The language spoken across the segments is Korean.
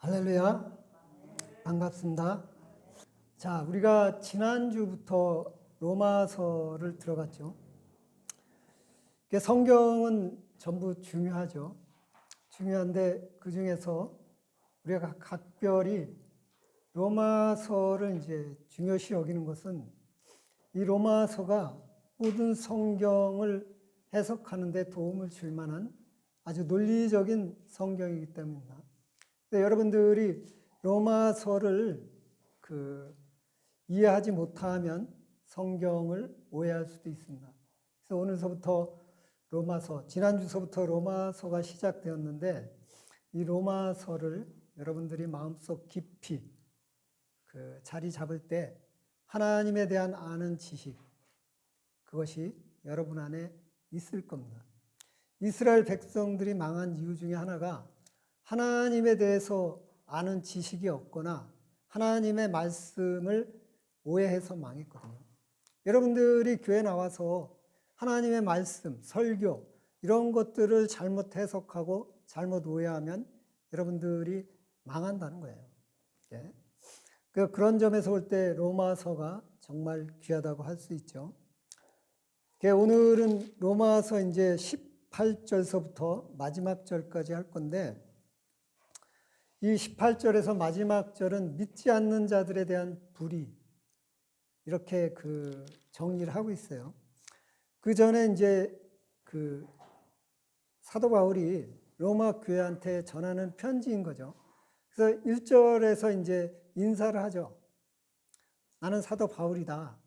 할렐루야. 반갑습니다. 자, 우리가 지난주부터 로마서를 들어갔죠. 성경은 전부 중요하죠. 중요한데 그 중에서 우리가 각별히 로마서를 이제 중요시 여기는 것은 이 로마서가 모든 성경을 해석하는 데 도움을 줄 만한 아주 논리적인 성경이기 때문입니다. 여러분들이 로마서를 이해하지 못하면 성경을 오해할 수도 있습니다. 그래서 오늘서부터 로마서, 지난주서부터 로마서가 시작되었는데 이 로마서를 여러분들이 마음속 깊이 자리 잡을 때 하나님에 대한 아는 지식, 그것이 여러분 안에 있을 겁니다. 이스라엘 백성들이 망한 이유 중에 하나가 하나님에 대해서 아는 지식이 없거나 하나님의 말씀을 오해해서 망했거든요. 여러분들이 교회 나와서 하나님의 말씀, 설교 이런 것들을 잘못 해석하고 잘못 오해하면 여러분들이 망한다는 거예요. 그런 점에서 볼 때 로마서가 정말 귀하다고 할 수 있죠. 오늘은 로마서 이제 18절서부터 마지막 절까지 할 건데 이 18절에서 마지막 절은 믿지 않는 자들에 대한 불의, 이렇게 정리를 하고 있어요. 그 전에 이제 사도 바울이 로마 교회한테 전하는 편지인 거죠. 그래서 1절에서 이제 인사를 하죠. 나는 사도 바울이다.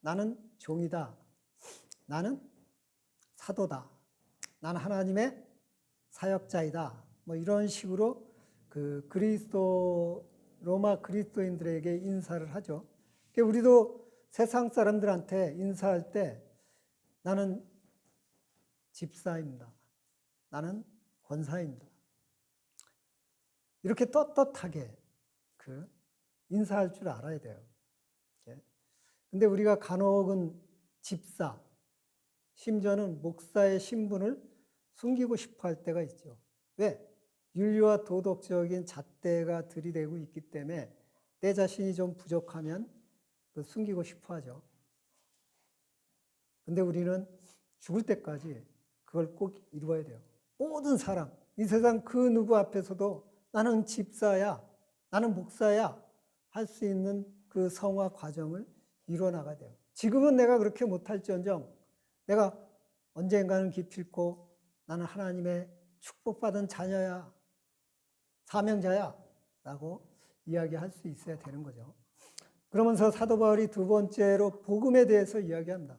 나는 종이다. 나는 사도다. 나는 하나님의 사역자이다. 뭐 이런 식으로 로마 그리스도인들에게 인사를 하죠. 우리도 세상 사람들한테 인사할 때 나는 집사입니다. 나는 권사입니다. 이렇게 떳떳하게 인사할 줄 알아야 돼요. 근데 우리가 간혹은 집사, 심지어는 목사의 신분을 숨기고 싶어 할 때가 있죠. 왜? 윤리와 도덕적인 잣대가 들이대고 있기 때문에 내 자신이 좀 부족하면 숨기고 싶어 하죠. 근데 우리는 죽을 때까지 그걸 꼭 이루어야 돼요. 모든 사람, 이 세상 그 누구 앞에서도 나는 집사야, 나는 목사야 할 수 있는 그 성화 과정을 이루어 나가야 돼요. 지금은 내가 그렇게 못할지언정 내가 언젠가는 기필코 나는 하나님의 축복받은 자녀야, 사명자야 라고 이야기할 수 있어야 되는 거죠. 그러면서 사도 바울이 두 번째로 복음에 대해서 이야기합니다.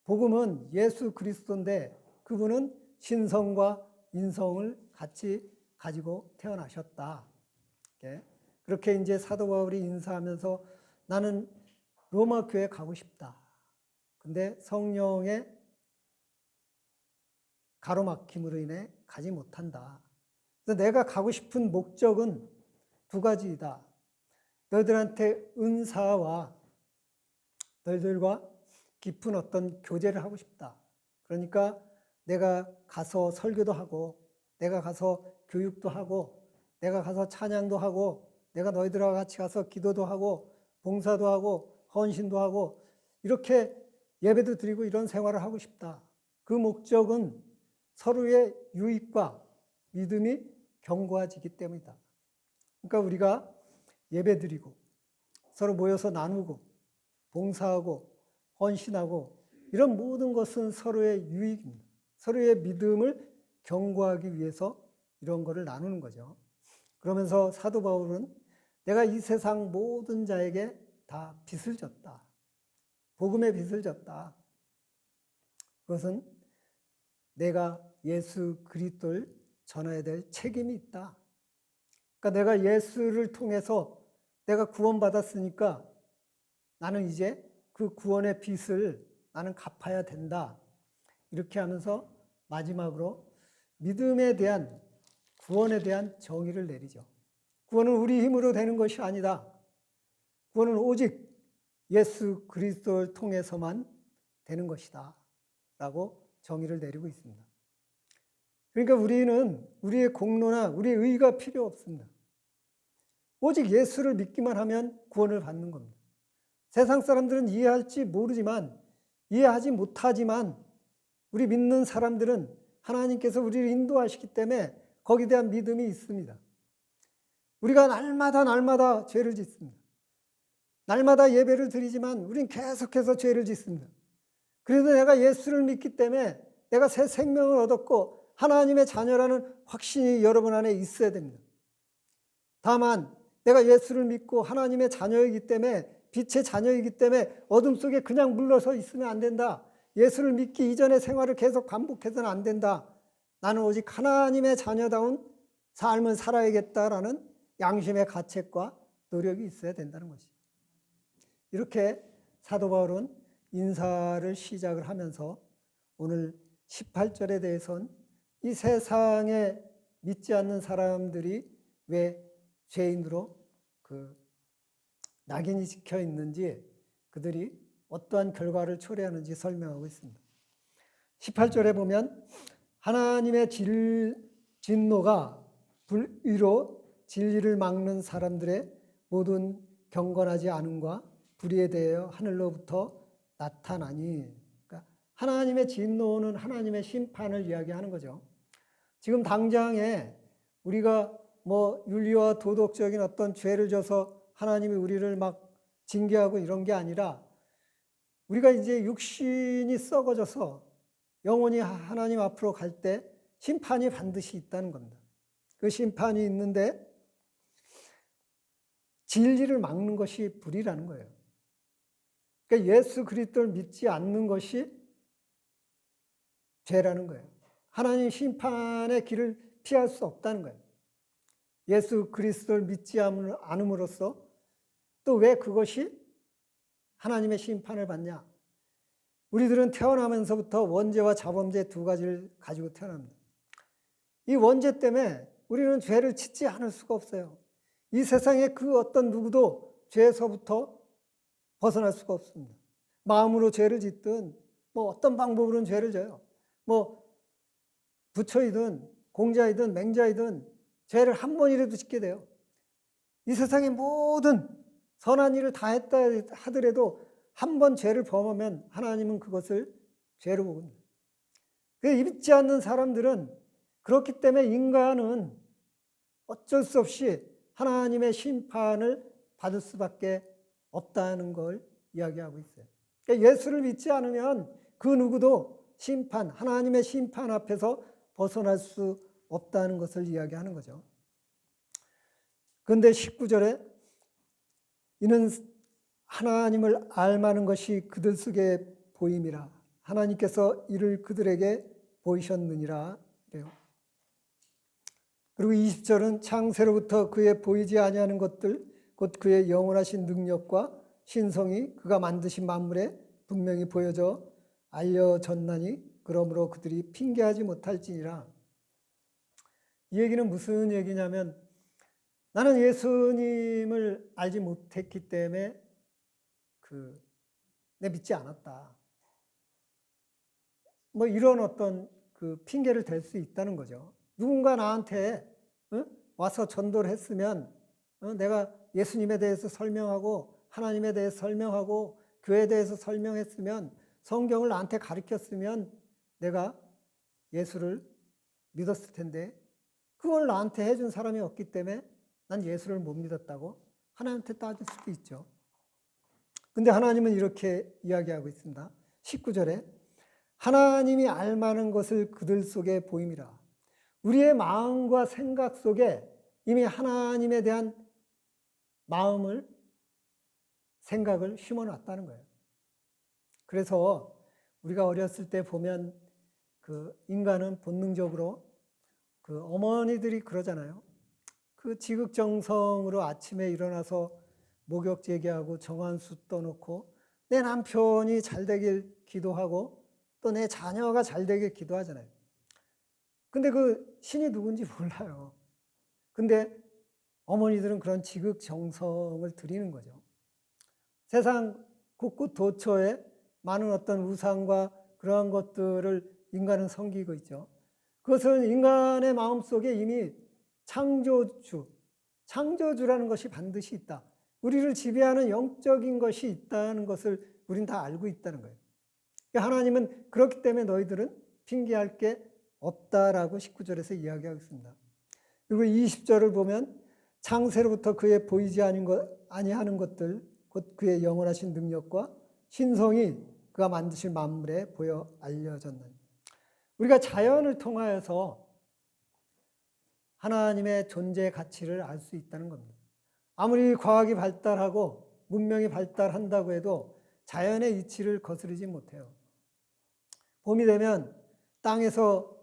복음은 예수 그리스도인데 그분은 신성과 인성을 같이 가지고 태어나셨다. 그렇게 이제 사도 바울이 인사하면서 나는 로마 교회 가고 싶다. 근데 성령의 가로막힘으로 인해 가지 못한다. 그래서 내가 가고 싶은 목적은 두 가지이다. 너희들한테 은사와 너희들과 깊은 어떤 교제를 하고 싶다. 그러니까 내가 가서 설교도 하고 내가 가서 교육도 하고 내가 가서 찬양도 하고 내가 너희들과 같이 가서 기도도 하고 봉사도 하고 헌신도 하고 이렇게 예배도 드리고 이런 생활을 하고 싶다. 그 목적은 서로의 유익과 믿음이 견고해지기 때문이다. 그러니까 우리가 예배 드리고 서로 모여서 나누고 봉사하고 헌신하고 이런 모든 것은 서로의 유익입니다. 서로의 믿음을 견고하기 위해서 이런 거를 나누는 거죠. 그러면서 사도 바울은 내가 이 세상 모든 자에게 다 빚을 졌다. 복음의 빚을 졌다. 그것은 내가 예수 그리스도를 전해야 될 책임이 있다. 그러니까 내가 예수를 통해서 내가 구원받았으니까 나는 이제 그 구원의 빚을 나는 갚아야 된다. 이렇게 하면서 마지막으로 믿음에 대한 구원에 대한 정의를 내리죠. 구원은 우리 힘으로 되는 것이 아니다. 구원은 오직 예수 그리스도를 통해서만 되는 것이다. 라고 정의를 내리고 있습니다. 그러니까 우리는 우리의 공로나 우리의 의가 필요 없습니다. 오직 예수를 믿기만 하면 구원을 받는 겁니다. 세상 사람들은 이해할지 모르지만, 이해하지 못하지만 우리 믿는 사람들은 하나님께서 우리를 인도하시기 때문에 거기에 대한 믿음이 있습니다. 우리가 날마다 죄를 짓습니다. 날마다 예배를 드리지만 우린 계속해서 죄를 짓습니다. 그래도 내가 예수를 믿기 때문에 내가 새 생명을 얻었고 하나님의 자녀라는 확신이 여러분 안에 있어야 됩니다. 다만 내가 예수를 믿고 하나님의 자녀이기 때문에, 빛의 자녀이기 때문에 어둠 속에 그냥 물러서 있으면 안 된다. 예수를 믿기 이전의 생활을 계속 반복해서는 안 된다. 나는 오직 하나님의 자녀다운 삶을 살아야겠다라는 양심의 가책과 노력이 있어야 된다는 것이죠. 이렇게 사도 바울은 인사를 시작을 하면서 오늘 18절에 대해서는 이 세상에 믿지 않는 사람들이 왜 죄인으로 낙인이 찍혀 있는지, 그들이 어떠한 결과를 초래하는지 설명하고 있습니다. 18절에 보면 하나님의 진노가 불의로 진리를 막는 사람들의 모든 경건하지 않음과 불의에 대하여 하늘로부터 나타나니, 그러니까 하나님의 진노는 하나님의 심판을 이야기하는 거죠. 지금 당장에 우리가 윤리와 도덕적인 어떤 죄를 져서 하나님이 우리를 막 징계하고 이런 게 아니라, 우리가 이제 육신이 썩어져서 영원히 하나님 앞으로 갈 때 심판이 반드시 있다는 겁니다. 그 심판이 있는데 진리를 막는 것이 불의라는 거예요. 그러니까 예수 그리스도를 믿지 않는 것이 죄라는 거예요. 하나님 심판의 길을 피할 수 없다는 거예요. 예수 그리스도를 믿지 않음으로써 또 왜 그것이 하나님의 심판을 받냐? 우리들은 태어나면서부터 원죄와 자범죄 두 가지를 가지고 태어납니다. 이 원죄 때문에 우리는 죄를 짓지 않을 수가 없어요. 이 세상에 그 어떤 누구도 죄에서부터 벗어날 수가 없습니다. 마음으로 죄를 짓든 어떤 방법으로는 죄를 져요. 부처이든 공자이든 맹자이든 죄를 한 번이라도 짓게 돼요. 이 세상의 모든 선한 일을 다 했다 하더라도 한 번 죄를 범하면 하나님은 그것을 죄로 봅니다. 믿지 않는 사람들은 그렇기 때문에 인간은 어쩔 수 없이 하나님의 심판을 받을 수밖에 없다는 걸 이야기하고 있어요. 그러니까 예수를 믿지 않으면 그 누구도 하나님의 심판 앞에서 벗어날 수 없다는 것을 이야기하는 거죠. 그런데 19절에 이는 하나님을 알마는 것이 그들 속에 보임이라, 하나님께서 이를 그들에게 보이셨느니라 그래요. 그리고 20절은 창세로부터 그의 보이지 아니하는 것들 곧 그의 영원하신 능력과 신성이 그가 만드신 만물에 분명히 보여져 알려졌나니 그러므로 그들이 핑계하지 못할지니라. 이 얘기는 무슨 얘기냐면, 나는 예수님을 알지 못했기 때문에 내 믿지 않았다. 이런 어떤 핑계를 댈 수 있다는 거죠. 누군가 나한테 와서 전도를 했으면 내가 예수님에 대해서 설명하고 하나님에 대해서 설명하고 교회에 대해서 설명했으면, 성경을 나한테 가르쳤으면 내가 예수를 믿었을 텐데 그걸 나한테 해준 사람이 없기 때문에 난 예수를 못 믿었다고 하나님한테 따질 수도 있죠. 근데 하나님은 이렇게 이야기하고 있습니다. 19절에 하나님이 알만한 것을 그들 속에 보임이라. 우리의 마음과 생각 속에 이미 하나님에 대한 마음을, 생각을 심어놨다는 거예요. 그래서 우리가 어렸을 때 보면 인간은 본능적으로 어머니들이 그러잖아요. 지극정성으로 아침에 일어나서 목욕 제기하고 정한수 떠놓고 내 남편이 잘 되길 기도하고 또 내 자녀가 잘 되길 기도하잖아요. 근데 신이 누군지 몰라요. 근데 어머니들은 그런 지극정성을 드리는 거죠. 세상 곳곳 도처에 많은 어떤 우상과 그러한 것들을 인간은 섬기고 있죠. 그것은 인간의 마음속에 이미 창조주라는 것이 반드시 있다. 우리를 지배하는 영적인 것이 있다는 것을 우린 다 알고 있다는 거예요. 하나님은 그렇기 때문에 너희들은 핑계할 게 없다라고 19절에서 이야기하고 있습니다. 그리고 20절을 보면 창세로부터 그의 보이지 아니하는 것들 곧 그의 영원하신 능력과 신성이 그가 만드실 만물에 보여 알려졌나니. 우리가 자연을 통하여서 하나님의 존재 가치를 알 수 있다는 겁니다. 아무리 과학이 발달하고 문명이 발달한다고 해도 자연의 이치를 거스르지 못해요. 봄이 되면 땅에서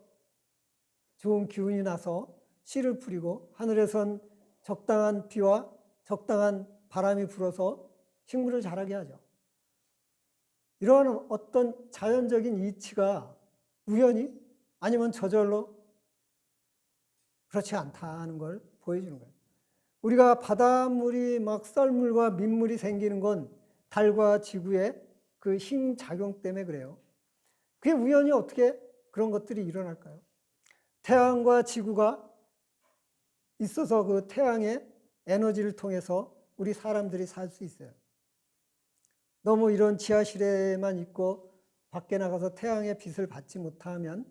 좋은 기운이 나서 씨를 뿌리고 하늘에선 적당한 비와 적당한 바람이 불어서 식물을 자라게 하죠. 이러한 어떤 자연적인 이치가 우연히 아니면 저절로 그렇지 않다는 걸 보여주는 거예요. 우리가 바닷물이 막 썰물과 민물이 생기는 건 달과 지구의 그 힘 작용 때문에 그래요. 그게 우연히 어떻게 그런 것들이 일어날까요? 태양과 지구가 있어서 그 태양의 에너지를 통해서 우리 사람들이 살 수 있어요. 너무 이런 지하실에만 있고 밖에 나가서 태양의 빛을 받지 못하면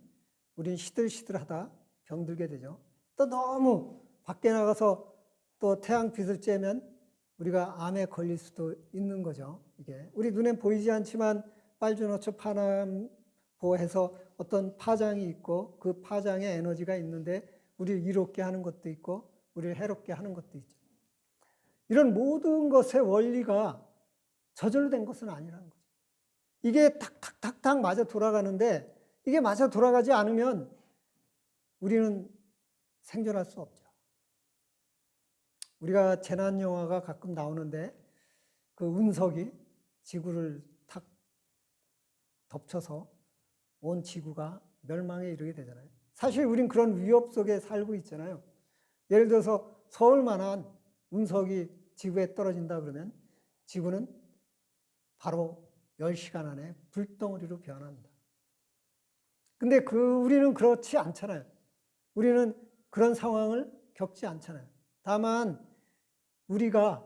우린 시들시들하다 병들게 되죠. 또 너무 밖에 나가서 또 태양빛을 쬐면 우리가 암에 걸릴 수도 있는 거죠. 이게 우리 눈엔 보이지 않지만 빨주노초 파남보해서 어떤 파장이 있고 그 파장에 에너지가 있는데 우리를 이롭게 하는 것도 있고 우리를 해롭게 하는 것도 있죠. 이런 모든 것의 원리가 저절로 된 것은 아니라는 거죠. 이게 탁탁탁탁 맞아 돌아가는데 이게 맞아 돌아가지 않으면 우리는 생존할 수 없죠. 우리가 재난 영화가 가끔 나오는데 그 운석이 지구를 탁 덮쳐서 온 지구가 멸망에 이르게 되잖아요. 사실 우린 그런 위협 속에 살고 있잖아요. 예를 들어서 서울만한 운석이 지구에 떨어진다 그러면 지구는 바로 10시간 안에 불덩어리로 변합니다. 근데 우리는 그렇지 않잖아요. 우리는 그런 상황을 겪지 않잖아요. 다만 우리가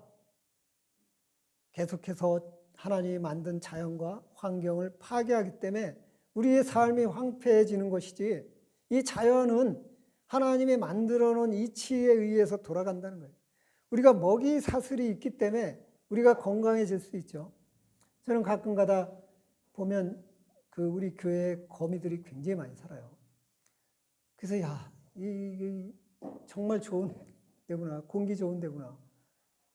계속해서 하나님이 만든 자연과 환경을 파괴하기 때문에 우리의 삶이 황폐해지는 것이지 이 자연은 하나님이 만들어 놓은 이치에 의해서 돌아간다는 거예요. 우리가 먹이 사슬이 있기 때문에 우리가 건강해질 수 있죠. 저는 가끔 가다 보면 우리 교회에 거미들이 굉장히 많이 살아요. 그래서 이 정말 좋은 데구나, 공기 좋은 데구나.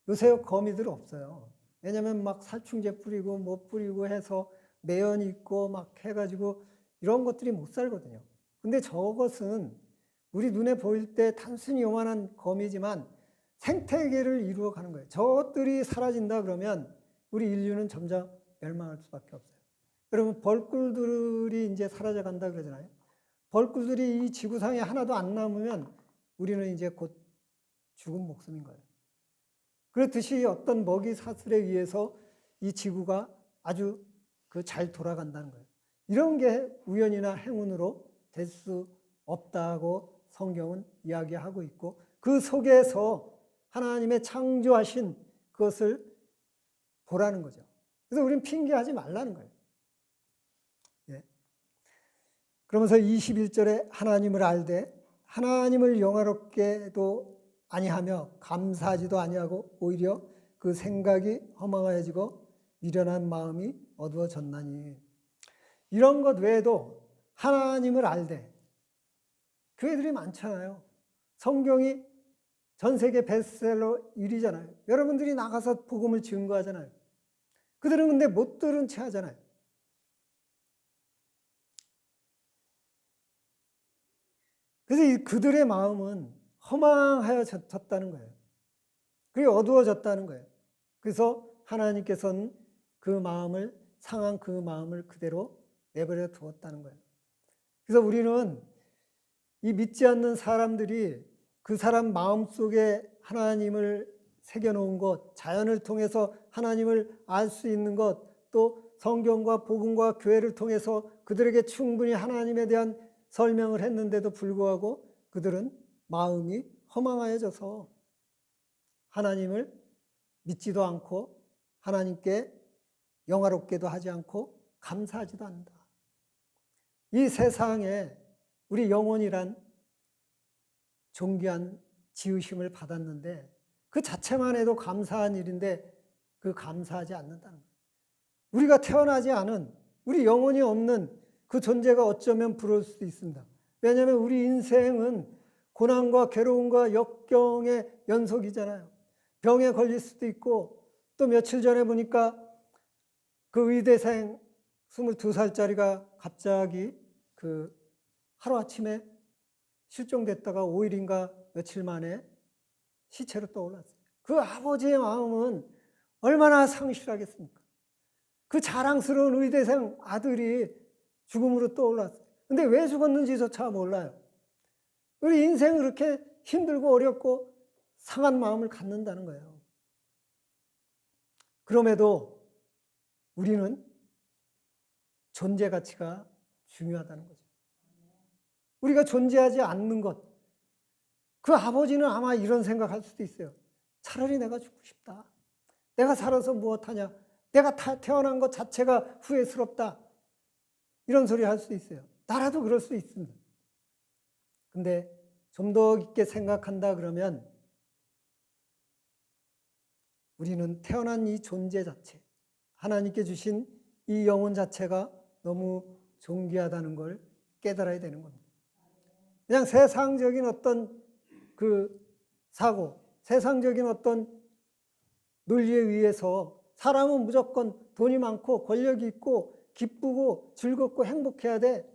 요새 거미들 없어요. 왜냐면 막 살충제 뿌리고 뭐 뿌리고 해서 매연 있고 막 해가지고 이런 것들이 못 살거든요. 근데 저것은 우리 눈에 보일 때 단순히 요만한 거미지만 생태계를 이루어가는 거예요. 저것들이 사라진다 그러면 우리 인류는 점점 멸망할 수밖에 없어요. 여러분 벌꿀들이 이제 사라져 간다 그러잖아요. 벌꿀들이 이 지구상에 하나도 안 남으면 우리는 이제 곧 죽은 목숨인 거예요. 그렇듯이 어떤 먹이 사슬에 의해서 이 지구가 아주 잘 돌아간다는 거예요. 이런 게 우연이나 행운으로 될 수 없다고 성경은 이야기하고 있고 그 속에서 하나님의 창조하신 그것을 보라는 거죠. 그래서 우리는 핑계하지 말라는 거예요. 예. 그러면서 21절에 하나님을 알되 하나님을 영화롭게도 아니하며 감사하지도 아니하고 오히려 그 생각이 허망하여지고 미련한 마음이 어두워졌나니. 이런 것 외에도 하나님을 알되 교회들이 많잖아요. 성경이 전 세계 베스트셀러 1위잖아요. 여러분들이 나가서 복음을 증거하잖아요. 그들은 근데 못 들은 채 하잖아요. 그래서 그들의 마음은 허망하여졌다는 거예요. 그게 어두워졌다는 거예요. 그래서 하나님께서는 그 마음을 상한 그 마음을 그대로 내버려 두었다는 거예요. 그래서 우리는 이 믿지 않는 사람들이 그 사람 마음속에 하나님을 새겨놓은 것, 자연을 통해서 하나님을 알 수 있는 것, 또 성경과 복음과 교회를 통해서 그들에게 충분히 하나님에 대한 설명을 했는데도 불구하고 그들은 마음이 허망하여져서 하나님을 믿지도 않고 하나님께 영화롭게도 하지 않고 감사하지도 않는다. 이 세상에 우리 영혼이란 존귀한 지으심을 받았는데 그 자체만 해도 감사한 일인데 그 감사하지 않는다는 거예요. 우리가 태어나지 않은 우리 영혼이 없는 그 존재가 어쩌면 부러울 수도 있습니다. 왜냐하면 우리 인생은 고난과 괴로움과 역경의 연속이잖아요. 병에 걸릴 수도 있고 또 며칠 전에 보니까 그 의대생 22살짜리가 갑자기 그 하루아침에 실종됐다가 5일인가 며칠 만에 시체로 떠올랐어요. 그 아버지의 마음은 얼마나 상실하겠습니까? 그 자랑스러운 의대생 아들이 죽음으로 떠올랐어요. 근데 왜 죽었는지조차 몰라요. 우리 인생은 그렇게 힘들고 어렵고 상한 마음을 갖는다는 거예요. 그럼에도 우리는 존재 가치가 중요하다는 거죠. 우리가 존재하지 않는 것. 그 아버지는 아마 이런 생각할 수도 있어요. 차라리 내가 죽고 싶다. 내가 살아서 무엇하냐. 내가 태어난 것 자체가 후회스럽다. 이런 소리 할 수 있어요. 나라도 그럴 수 있습니다. 근데 좀 더 깊게 생각한다 그러면 우리는 태어난 이 존재 자체, 하나님께 주신 이 영혼 자체가 너무 존귀하다는 걸 깨달아야 되는 겁니다. 그냥 세상적인 어떤 그 사고, 세상적인 어떤 논리에 의해서 사람은 무조건 돈이 많고 권력이 있고 기쁘고 즐겁고 행복해야 돼.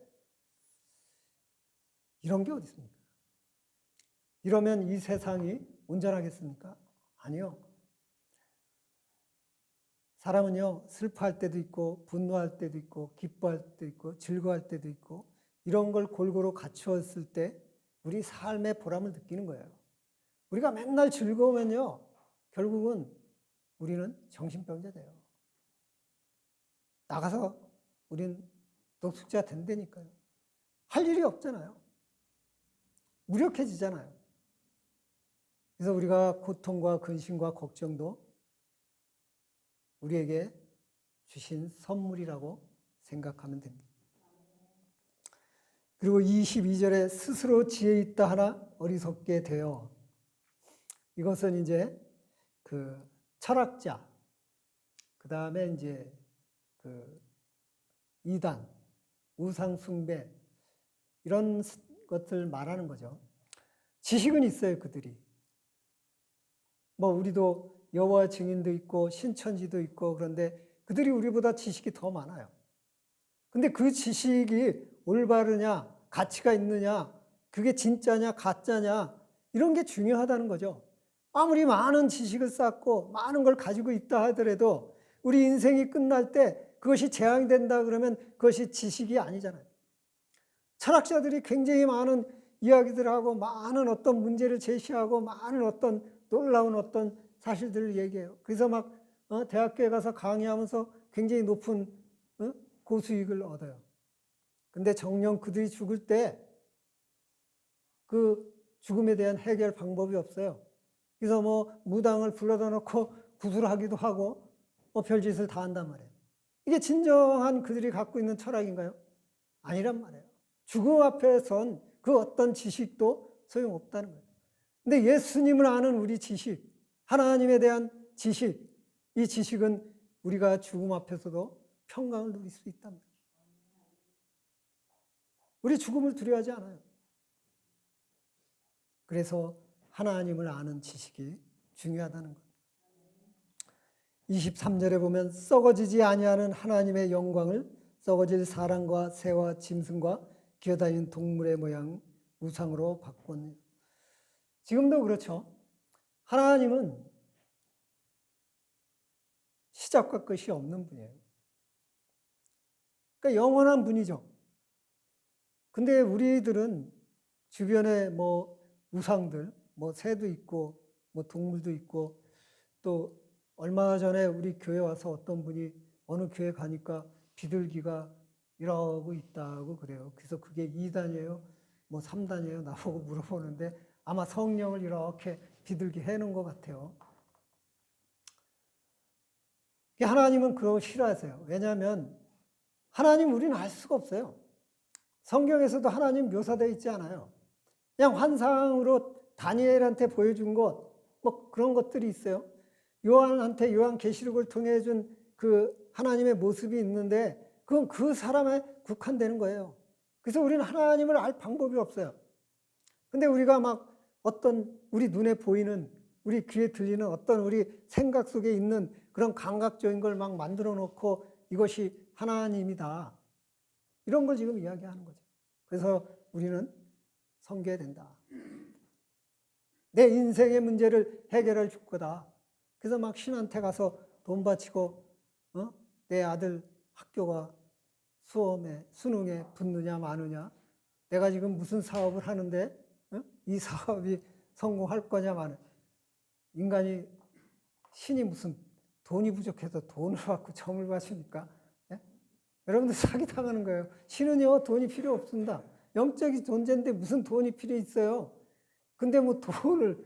이런 게 어디 있습니까? 이러면 이 세상이 온전하겠습니까? 아니요. 사람은요, 슬퍼할 때도 있고 분노할 때도 있고 기뻐할 때도 있고 즐거워할 때도 있고 이런 걸 골고루 갖추었을 때 우리 삶의 보람을 느끼는 거예요. 우리가 맨날 즐거우면요, 결국은 우리는 정신병자 돼요. 나가서 우린 노숙자 된다니까요. 할 일이 없잖아요. 무력해지잖아요. 그래서 우리가 고통과 근심과 걱정도 우리에게 주신 선물이라고 생각하면 됩니다. 그리고 22절에 스스로 지혜 있다 하나 어리석게 되어, 이것은 이제 그 철학자, 그 다음에 이제 그 이단, 우상숭배 이런 것들 말하는 거죠. 지식은 있어요, 그들이. 뭐 우리도 여호와 증인도 있고 신천지도 있고 그런데 그들이 우리보다 지식이 더 많아요. 근데 그 지식이 올바르냐, 가치가 있느냐, 그게 진짜냐, 가짜냐 이런 게 중요하다는 거죠. 아무리 많은 지식을 쌓고 많은 걸 가지고 있다 하더라도 우리 인생이 끝날 때 그것이 재앙이 된다 그러면 그것이 지식이 아니잖아요. 철학자들이 굉장히 많은 이야기들을 하고 많은 어떤 문제를 제시하고 많은 어떤 놀라운 어떤 사실들을 얘기해요. 그래서 막 대학교에 가서 강의하면서 굉장히 높은 고수익을 얻어요. 근데 정녕 그들이 죽을 때 그 죽음에 대한 해결 방법이 없어요. 그래서 뭐 무당을 불러다 놓고 구술을 하기도 하고 별짓을 다 한단 말이에요. 이게 진정한 그들이 갖고 있는 철학인가요? 아니란 말이에요. 죽음 앞에선 그 어떤 지식도 소용없다는 거예요. 근데 예수님을 아는 우리 지식, 하나님에 대한 지식, 이 지식은 우리가 죽음 앞에서도 평강을 누릴 수 있단 말이에요. 우리 죽음을 두려워하지 않아요. 그래서 하나님을 아는 지식이 중요하다는 것. 23절에 보면 썩어지지 아니하는 하나님의 영광을 썩어질 사람과 새와 짐승과 기어다니는 동물의 모양 우상으로 바꿨네요. 지금도 그렇죠. 하나님은 시작과 끝이 없는 분이에요. 그러니까 영원한 분이죠. 근데 우리들은 주변에 뭐 우상들, 뭐 새도 있고 뭐 동물도 있고 또 얼마 전에 우리 교회 와서 어떤 분이 어느 교회 가니까 비둘기가 이러고 있다고 그래요. 그래서 그게 2단이에요? 뭐 3단이에요? 나보고 물어보는데 아마 성령을 이렇게 비둘기 해놓은 것 같아요. 하나님은 그런 거 싫어하세요. 왜냐하면 하나님 우리는 알 수가 없어요. 성경에서도 하나님 묘사되어 있지 않아요. 그냥 환상으로 다니엘한테 보여준 것, 뭐 그런 것들이 있어요. 요한한테 요한계시록을 통해 준 그 하나님의 모습이 있는데 그건 그 사람에 국한되는 거예요. 그래서 우리는 하나님을 알 방법이 없어요. 근데 우리가 막 어떤 우리 눈에 보이는, 우리 귀에 들리는 어떤 우리 생각 속에 있는 그런 감각적인 걸 막 만들어 놓고 이것이 하나님이다. 이런 걸 지금 이야기하는 거죠. 그래서 우리는 섬겨야 된다. 내 인생의 문제를 해결해 줄 거다. 그래서 막 신한테 가서 돈 바치고 내 아들 학교가 수능에 붙느냐 마느냐, 내가 지금 무슨 사업을 하는데 이 사업이 성공할 거냐 마느냐. 인간이 신이 무슨 돈이 부족해서 돈을 받고 점을 바칩니까? 예? 여러분들 사기당하는 거예요. 신은요 돈이 필요 없습니다. 영적인 존재인데 무슨 돈이 필요 있어요? 근데 뭐 돈을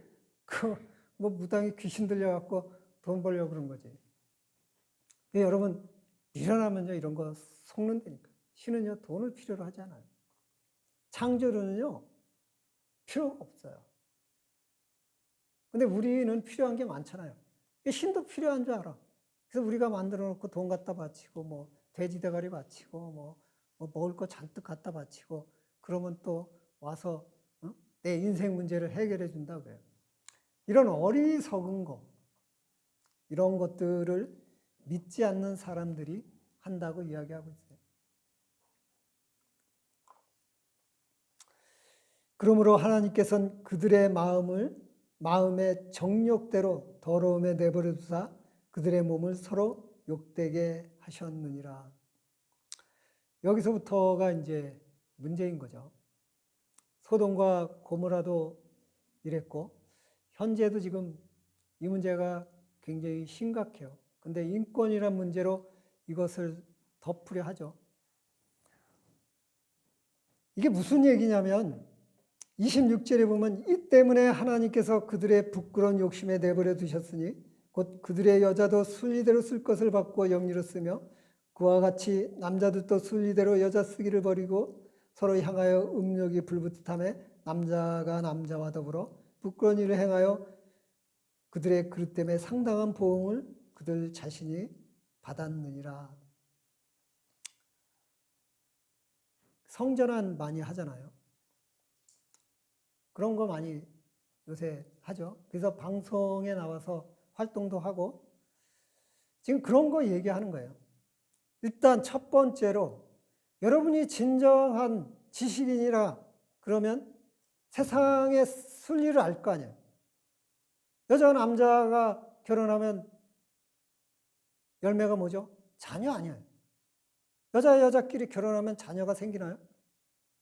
뭐 무당이 귀신 들려갖고 돈 벌려고 그런 거지. 여러분 일어나면요 이런 거 속는다니까. 신은요 돈을 필요로 하지 않아요. 창조론은요 필요가 없어요. 근데 우리는 필요한 게 많잖아요. 신도 필요한 줄 알아. 그래서 우리가 만들어 놓고 돈 갖다 바치고 뭐 돼지 대가리 바치고 뭐 먹을 거 잔뜩 갖다 바치고 그러면 또 와서 내 인생 문제를 해결해 준다고 그래요. 이런 어리석은 거, 이런 것들을 믿지 않는 사람들이 한다고 이야기하고 있어요. 그러므로 하나님께서는 그들의 마음의 정욕대로 더러움에 내버려 두사 그들의 몸을 서로 욕되게 하셨느니라. 여기서부터가 이제 문제인 거죠. 소돔과 고모라도 이랬고 현재도 지금 이 문제가 굉장히 심각해요. 근데 인권이란 문제로 이것을 덮으려 하죠. 이게 무슨 얘기냐면 26절에 보면 이 때문에 하나님께서 그들의 부끄러운 욕심에 내버려 두셨으니 곧 그들의 여자도 순리대로 쓸 것을 받고 영리로 쓰며 그와 같이 남자들도 순리대로 여자 쓰기를 버리고 서로 향하여 음욕이 불붙듯하며 남자가 남자와 더불어 부끄러운 일을 행하여 그들의 그릇 때문에 상당한 보응을 그들 자신이 받았느니라. 성전환 많이 하잖아요. 그런 거 많이 요새 하죠. 그래서 방송에 나와서 활동도 하고 지금 그런 거 얘기하는 거예요. 일단 첫 번째로 여러분이 진정한 지식인이라 그러면 세상의 순리를 알 거 아니에요. 여자와 남자가 결혼하면 열매가 뭐죠? 자녀 아니에요. 여자와 여자끼리 결혼하면 자녀가 생기나요?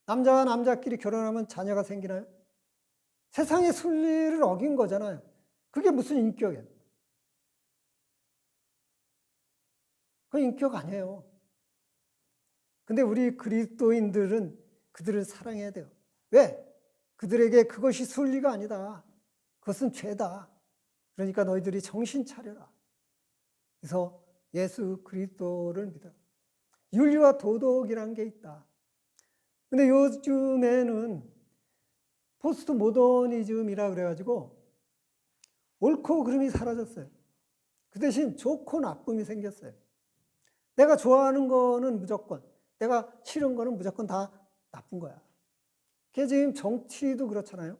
남자와 남자끼리 결혼하면 자녀가 생기나요? 세상의 순리를 어긴 거잖아요. 그게 무슨 인격이에요? 그 인격 아니에요. 근데 우리 그리스도인들은 그들을 사랑해야 돼요. 왜? 그들에게 그것이 순리가 아니다. 그것은 죄다. 그러니까 너희들이 정신 차려라. 그래서 예수 그리스도를 믿어라. 윤리와 도덕이란 게 있다. 근데 요즘에는 포스트 모더니즘이라 그래가지고 옳고 그름이 사라졌어요. 그 대신 좋고 나쁨이 생겼어요. 내가 좋아하는 거는 무조건, 내가 싫은 거는 무조건 다 나쁜 거야. 그게 지금 정치도 그렇잖아요.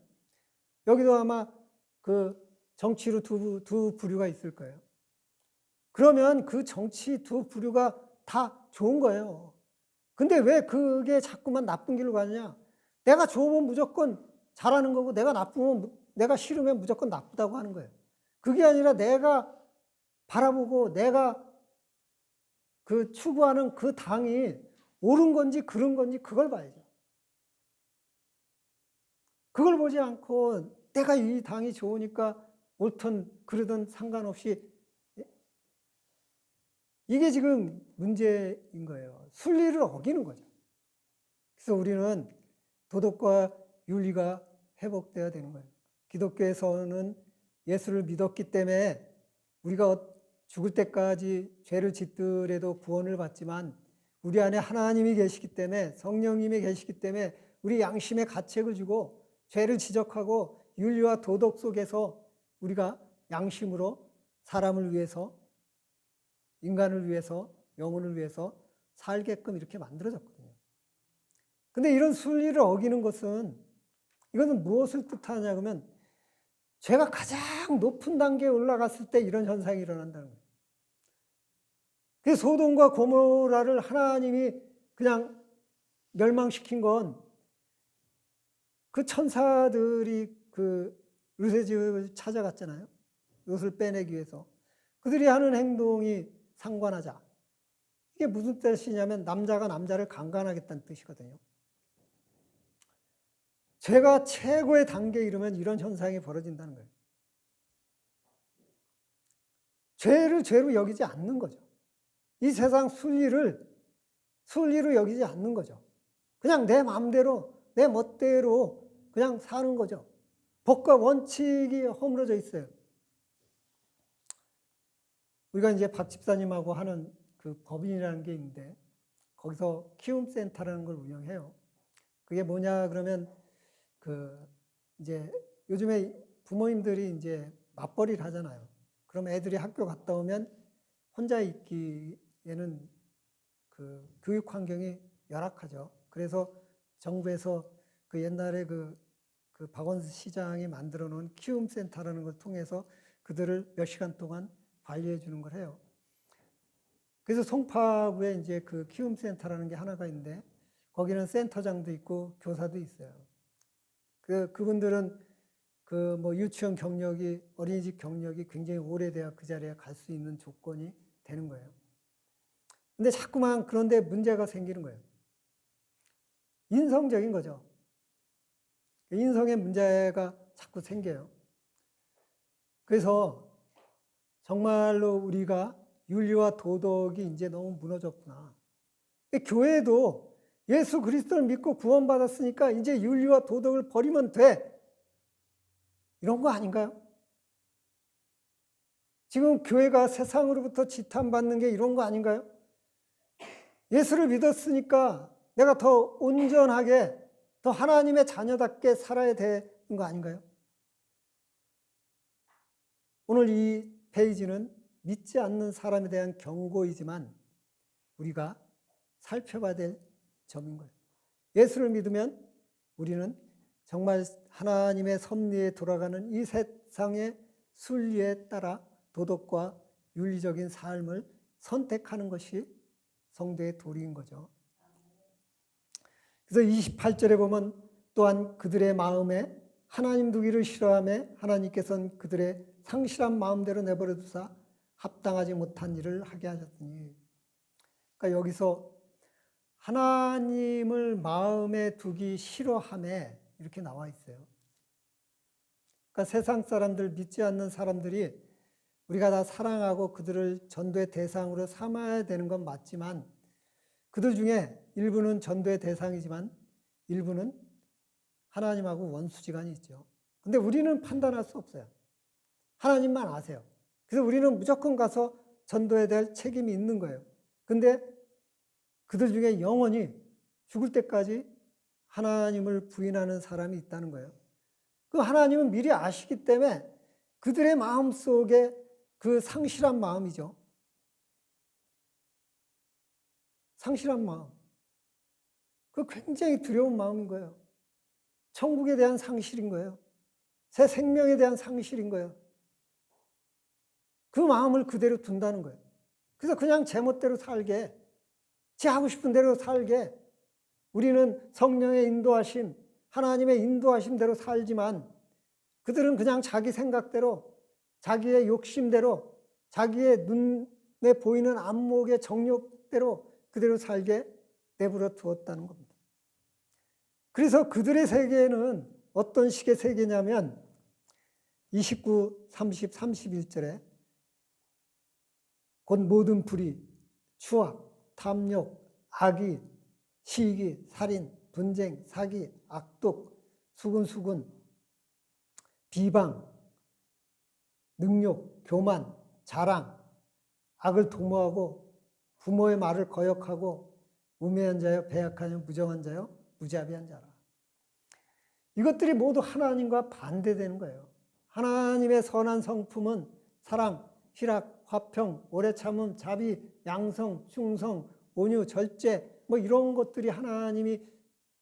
여기도 아마 그 정치로 두 부류가 있을 거예요. 그러면 그 정치 두 부류가 다 좋은 거예요. 근데 왜 그게 자꾸만 나쁜 길로 가느냐? 내가 좋으면 무조건 잘하는 거고 내가 싫으면 무조건 나쁘다고 하는 거예요. 그게 아니라 내가 바라보고 내가 그 추구하는 그 당이 옳은 건지 그른 건지 그걸 봐야죠. 그걸 보지 않고 내가 이 당이 좋으니까 옳든 그르든 상관없이 이게 지금 문제인 거예요. 순리를 어기는 거죠. 그래서 우리는 도덕과 윤리가 회복돼야 되는 거예요. 기독교에서는 예수를 믿었기 때문에 우리가 죽을 때까지 죄를 짓더라도 구원을 받지만 우리 안에 하나님이 계시기 때문에 성령님이 계시기 때문에 우리 양심에 가책을 주고 죄를 지적하고 윤리와 도덕 속에서 우리가 양심으로 사람을 위해서 인간을 위해서 영혼을 위해서 살게끔 이렇게 만들어졌거든요. 근데 이런 순리를 어기는 것은 이것은 무엇을 뜻하냐 그러면 죄가 가장 높은 단계에 올라갔을 때 이런 현상이 일어난다는 거예요. 그 소돔과 고모라를 하나님이 그냥 멸망시킨 건 그 천사들이 그 롯의 집을 찾아갔잖아요. 롯을 빼내기 위해서. 그들이 하는 행동이 상관하자. 이게 무슨 뜻이냐면 남자가 남자를 강간하겠다는 뜻이거든요. 죄가 최고의 단계에 이르면 이런 현상이 벌어진다는 거예요. 죄를 죄로 여기지 않는 거죠. 이 세상 순리를 여기지 않는 거죠. 그냥 내 마음대로, 내 멋대로 그냥 사는 거죠. 법과 원칙이 허물어져 있어요. 우리가 이제 박 집사님하고 하는 그 법인이라는 게 있는데 거기서 키움센터라는 걸 운영해요. 그게 뭐냐 그러면 그 이제 요즘에 부모님들이 이제 맞벌이를 하잖아요. 그럼 애들이 학교 갔다 오면 혼자 있기에는 그 교육 환경이 열악하죠. 그래서 정부에서 그 옛날에 그 박원순 시장이 만들어 놓은 키움센터라는 걸 통해서 그들을 몇 시간 동안 관리해 주는 걸 해요. 그래서 송파구에 이제 그 키움센터라는 게 하나가 있는데 거기는 센터장도 있고 교사도 있어요. 그분들은 그 뭐 유치원 경력이 어린이집 경력이 굉장히 오래돼야 그 자리에 갈 수 있는 조건이 되는 거예요. 근데 자꾸만 그런데 문제가 생기는 거예요. 인성적인 거죠. 인성의 문제가 자꾸 생겨요. 그래서 정말로 우리가 윤리와 도덕이 이제 너무 무너졌구나. 교회도 예수 그리스도를 믿고 구원받았으니까 이제 윤리와 도덕을 버리면 돼. 이런 거 아닌가요? 지금 교회가 세상으로부터 지탄받는 게 이런 거 아닌가요? 예수를 믿었으니까 내가 더 온전하게, 더 하나님의 자녀답게 살아야 되는 거 아닌가요? 오늘 이 페이지는 믿지 않는 사람에 대한 경고이지만 우리가 살펴봐야 될 점인 거예요. 예수를 믿으면 우리는 정말 하나님의 섭리에 돌아가는 이 세상의 순리에 따라 도덕과 윤리적인 삶을 선택하는 것이 성도의 도리인 거죠. 그래서 28절에 보면 또한 그들의 마음에 하나님 두기를 싫어하며 하나님께서는 그들의 상실한 마음대로 내버려 두사 합당하지 못한 일을 하게 하셨으니, 그러니까 여기서 하나님을 마음에 두기 싫어하며 이렇게 나와 있어요. 그러니까 세상 사람들, 믿지 않는 사람들이 우리가 다 사랑하고 그들을 전도의 대상으로 삼아야 되는 건 맞지만 그들 중에 일부는 전도의 대상이지만 일부는 하나님하고 원수지간이 있죠. 근데 우리는 판단할 수 없어요. 하나님만 아세요. 그래서 우리는 무조건 가서 전도해야 될 책임이 있는 거예요. 근데 그들 중에 영원히 죽을 때까지 하나님을 부인하는 사람이 있다는 거예요. 그 하나님은 미리 아시기 때문에 그들의 마음 속에 그 상실한 마음이죠. 상실한 마음. 그 굉장히 두려운 마음인 거예요. 천국에 대한 상실인 거예요. 새 생명에 대한 상실인 거예요. 그 마음을 그대로 둔다는 거예요. 그래서 그냥 제멋대로 살게, 지 하고 싶은 대로 살게, 우리는 성령의 인도하심, 하나님의 인도하심대로 살지만 그들은 그냥 자기 생각대로, 자기의 욕심대로, 자기의 눈에 보이는 안목의 정욕대로 그대로 살게 내버려 두었다는 겁니다. 그래서 그들의 세계는 어떤 식의 세계냐면 29, 30, 31절에 곧 모든 불의, 추악, 탐욕, 악의, 시기, 살인, 분쟁, 사기, 악독, 수근수근, 비방, 능욕, 교만, 자랑, 악을 도모하고 부모의 말을 거역하고 우매한 자여, 배약한 자여, 무정한 자여, 무자비한 자라. 이것들이 모두 하나님과 반대되는 거예요. 하나님의 선한 성품은 사랑, 희락, 화평, 오래 참음, 자비, 양성, 충성, 온유, 절제 뭐 이런 것들이 하나님이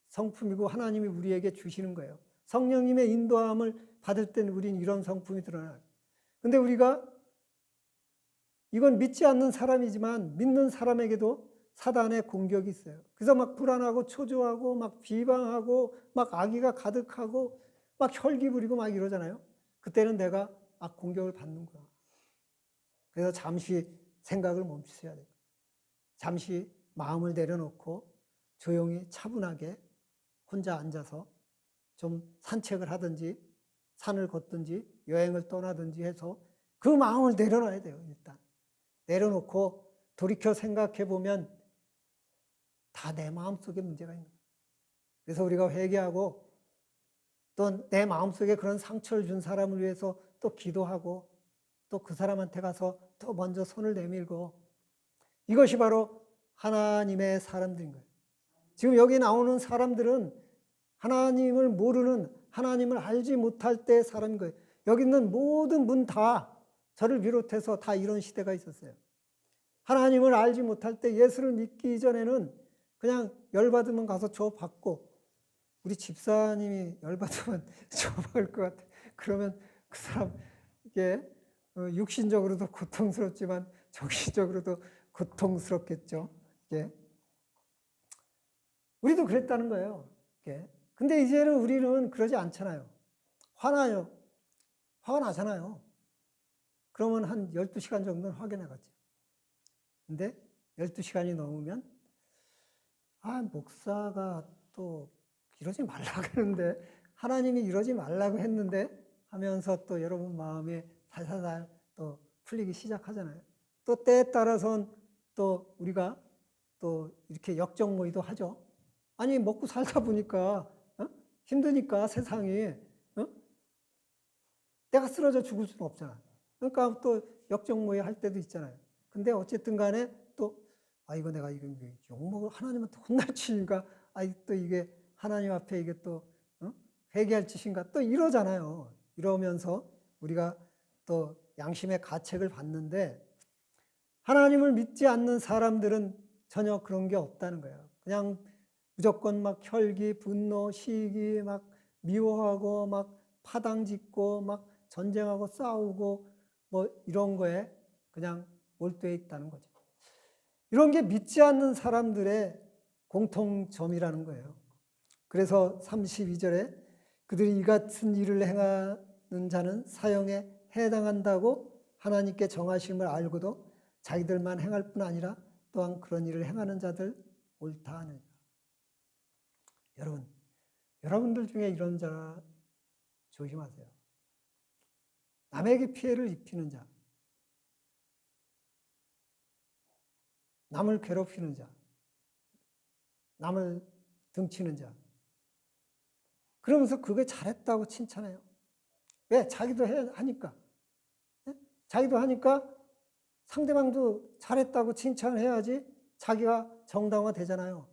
성품이고 하나님이 우리에게 주시는 거예요. 성령님의 인도함을 받을 때는 우리는 이런 성품이 드러나요. 근데 우리가 이건 믿지 않는 사람이지만 믿는 사람에게도 사단의 공격이 있어요. 그래서 막 불안하고 초조하고 막 비방하고 막 악의가 가득하고 막 혈기 부리고 막 이러잖아요. 그때는 내가 악 공격을 받는구나. 그래서 잠시 생각을 멈추셔야 돼요. 잠시 마음을 내려놓고 조용히 차분하게 혼자 앉아서 좀 산책을 하든지 산을 걷든지 여행을 떠나든지 해서 그 마음을 내려놔야 돼요. 일단 내려놓고 돌이켜 생각해 보면 다 내 마음속에 문제가 있는 거예요. 그래서 우리가 회개하고 또 내 마음속에 그런 상처를 준 사람을 위해서 또 기도하고 또 그 사람한테 가서 또 먼저 손을 내밀고 이것이 바로 하나님의 사람들인 거예요. 지금 여기 나오는 사람들은 하나님을 모르는 하나님을 알지 못할 때의 사람인 거예요. 여기 있는 모든 분 다 저를 비롯해서 다 이런 시대가 있었어요. 하나님을 알지 못할 때 예수를 믿기 전에는 그냥 열받으면 가서 줘 받고 우리 집사님이 열받으면 줘 받을 것 같아. 그러면 그 사람 이게 육신적으로도 고통스럽지만 정신적으로도 고통스럽겠죠. 이게 우리도 그랬다는 거예요. 이게. 근데 이제는 우리는 그러지 않잖아요. 화나요. 화가 나잖아요. 그러면 한 12시간 정도는 확인해갔죠. 근데 12시간이 넘으면 목사가 또 이러지 말라고 했는데 하나님이 이러지 말라고 했는데 하면서 또 여러분 마음에 살살살 또 풀리기 시작하잖아요. 또 때에 따라서는 또 우리가 또 이렇게 역정모의도 하죠. 아니 먹고 살다 보니까 힘드니까 세상이 내가 쓰러져 죽을 수는 없잖아. 그러니까 또 역정모의 할 때도 있잖아요. 근데 어쨌든 간에 또 이거 내가 이거 욕먹을 하나님한테 혼날 짓인가? 또 이게 하나님 앞에 이게 또 회개할 짓인가? 또 이러잖아요. 이러면서 우리가 또 양심의 가책을 받는데 하나님을 믿지 않는 사람들은 전혀 그런 게 없다는 거예요. 그냥 무조건 막 혈기, 분노, 시기, 막 미워하고 막 파당짓고 막 전쟁하고 싸우고 뭐 이런 거에 그냥 몰두해 있다는 거죠. 이런 게 믿지 않는 사람들의 공통점이라는 거예요. 그래서 32절에 그들이 이 같은 일을 행하는 자는 사형에 해당한다고 하나님께 정하심을 알고도 자기들만 행할 뿐 아니라 또한 그런 일을 행하는 자들 옳다 하느니라. 여러분들 중에 이런 자 조심하세요. 남에게 피해를 입히는 자, 남을 괴롭히는 자, 남을 등치는 자. 그러면서 그게 잘했다고 칭찬해요. 왜? 자기도 하니까. 자기도 하니까 상대방도 잘했다고 칭찬해야지 자기가 정당화되잖아요.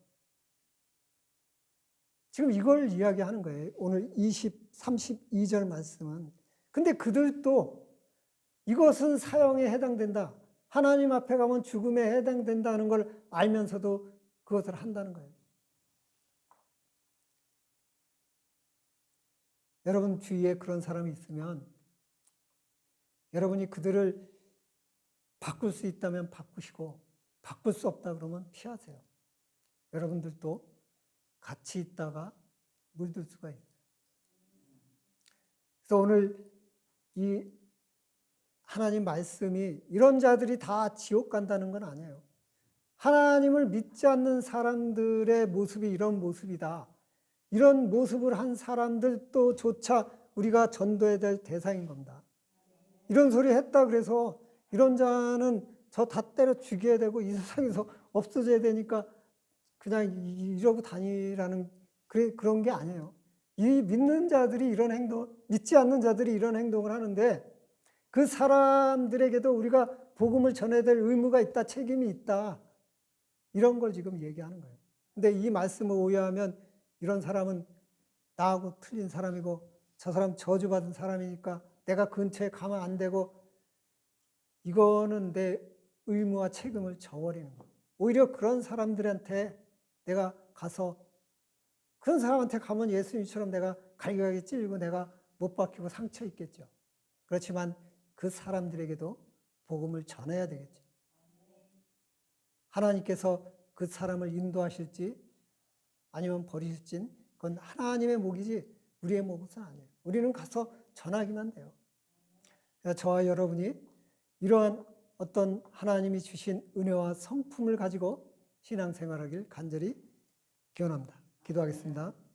지금 이걸 이야기하는 거예요. 오늘 32절 말씀은. 근데 그들도 이것은 사형에 해당된다. 하나님 앞에 가면 죽음에 해당된다는 걸 알면서도 그것을 한다는 거예요. 여러분 주위에 그런 사람이 있으면 여러분이 그들을 바꿀 수 있다면 바꾸시고 바꿀 수 없다 그러면 피하세요. 여러분들도 같이 있다가 물들 수가 있어요. 그래서 오늘 이 하나님 말씀이 이런 자들이 다 지옥 간다는 건 아니에요. 하나님을 믿지 않는 사람들의 모습이 이런 모습이다. 이런 모습을 한 사람들도조차 우리가 전도해야 될 대상인 겁니다. 이런 소리 했다 그래서 이런 자는 저 다 때려 죽여야 되고 이 세상에서 없어져야 되니까 그냥 이러고 다니라는 그런 게 아니에요. 이 믿는 자들이 이런 행동, 믿지 않는 자들이 이런 행동을 하는데 그 사람들에게도 우리가 복음을 전해야 될 의무가 있다, 책임이 있다. 이런 걸 지금 얘기하는 거예요. 근데 이 말씀을 오해하면 이런 사람은 나하고 틀린 사람이고 저 사람 저주받은 사람이니까 내가 근처에 가면 안 되고 이거는 내 의무와 책임을 저버리는 거예요. 오히려 그런 사람들한테 내가 가서 그런 사람한테 가면 예수님처럼 내가 갈기갈기 찔리고 내가 못 박히고 상처 있겠죠. 그렇지만 그 사람들에게도 복음을 전해야 되겠죠. 하나님께서 그 사람을 인도하실지 아니면 버리실진 그건 하나님의 몫이지 우리의 몫은 아니에요. 우리는 가서 전하기만 돼요. 저와 여러분이 이러한 어떤 하나님이 주신 은혜와 성품을 가지고 신앙생활하길 간절히 기원합니다. 기도하겠습니다.